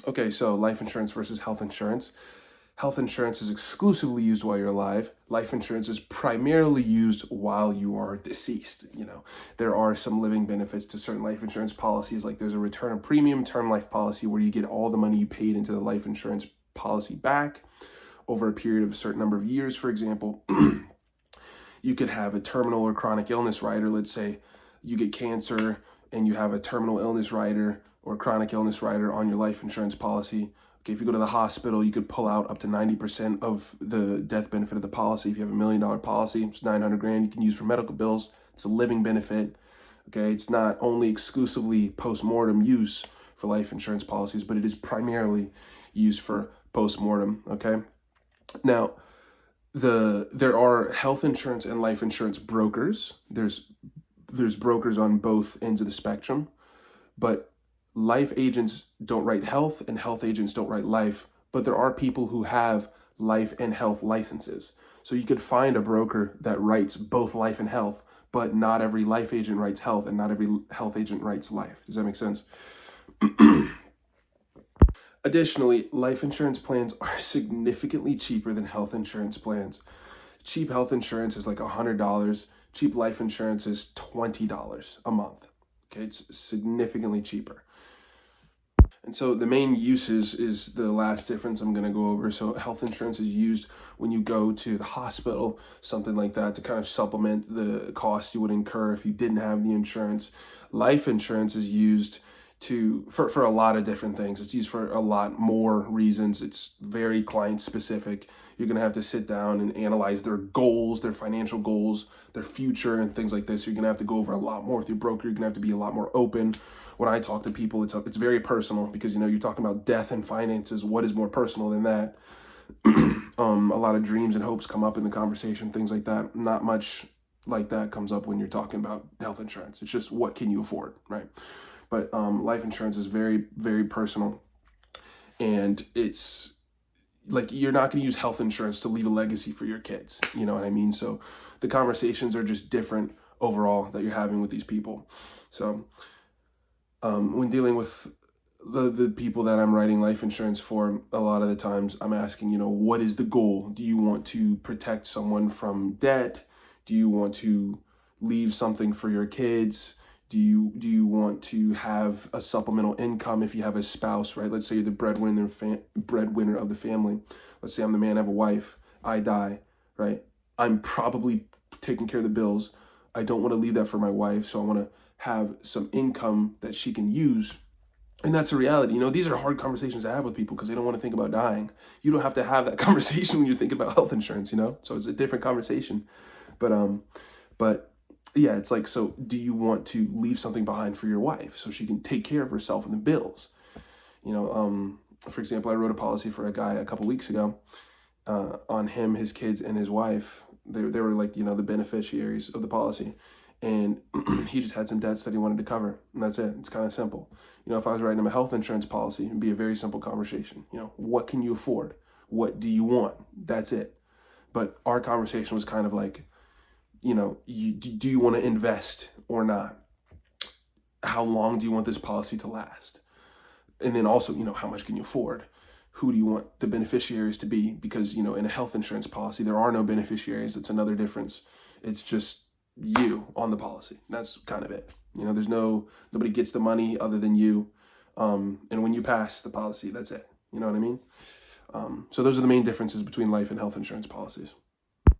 Okay, so life insurance versus health insurance. Health insurance is exclusively used while you're alive. Life insurance is primarily used while you are deceased. There are some living benefits to certain life insurance policies, like there's a return of premium term life policy where you get all the money you paid into the life insurance policy back over a period of a certain number of years. For example, you could have a terminal or chronic illness rider. Let's say you get cancer and you have a terminal illness rider or chronic illness rider on your life insurance policy. Okay, if you go to the hospital, you could pull out up to 90% of the death benefit of the policy. If you have $1 million policy, it's 900 grand you can use for medical bills. It's a living benefit. Okay, it's not only exclusively post-mortem use for life insurance policies, but it is primarily used for post-mortem. Okay, now there are health insurance and life insurance brokers. There's brokers on both ends of the spectrum, but life agents don't write health and health agents don't write life, but there are people who have life and health licenses. So you could find a broker that writes both life and health, but not every life agent writes health and not every health agent writes life. Does that make sense? Additionally, life insurance plans are significantly cheaper than health insurance plans. Cheap health insurance is like $100. Cheap life insurance is $20 a month. Okay, it's significantly cheaper. And so the main uses is the last difference I'm going to go over. So health insurance is used when you go to the hospital, something like that, to kind of supplement the cost you would incur if you didn't have the insurance. Life insurance is used for a lot of different things. It's used for a lot more reasons. It's very client specific. You're going to have to sit down and analyze their goals, their financial goals, their future, and things like this. You're going to have to go over a lot more with your broker. You're going to have to be a lot more open. When I talk to people, it's very personal because, you're talking about death and finances. What is more personal than that? A lot of dreams and hopes come up in the conversation, things like that. Not much like that comes up when you're talking about health insurance. It's just, what can you afford, right? But life insurance is very, very personal. And it's like, you're not going to use health insurance to leave a legacy for your kids. You know what I mean? So the conversations are just different overall that you're having with these people. So when dealing with the people that I'm writing life insurance for, a lot of the times I'm asking, what is the goal? Do you want to protect someone from debt? Do you want to leave something for your kids? Do you want to have a supplemental income if you have a spouse, right? Let's say you're the breadwinner of the family. Let's say I'm the man, I have a wife, I die, right? I'm probably taking care of the bills. I don't want to leave that for my wife, so I want to have some income that she can use. And that's the reality. These are hard conversations to have with people because they don't want to think about dying. You don't have to have that conversation when you're thinking about health insurance, So it's a different conversation. But yeah, it's like, so do you want to leave something behind for your wife so she can take care of herself and the bills? For example, I wrote a policy for a guy a couple weeks ago on him, his kids, and his wife. They were like, the beneficiaries of the policy. And he just had some debts that he wanted to cover. And that's it. It's kind of simple. If I was writing him a health insurance policy, it'd be a very simple conversation. What can you afford? What do you want? That's it. But our conversation was kind of like, do you want to invest or not? How long do you want this policy to last? And then also, how much can you afford? Who do you want the beneficiaries to be? Because, in a health insurance policy, there are no beneficiaries. It's another difference. It's just you on the policy. That's kind of it. There's nobody gets the money other than you. And when you pass the policy, that's it. You know what I mean? So those are the main differences between life and health insurance policies.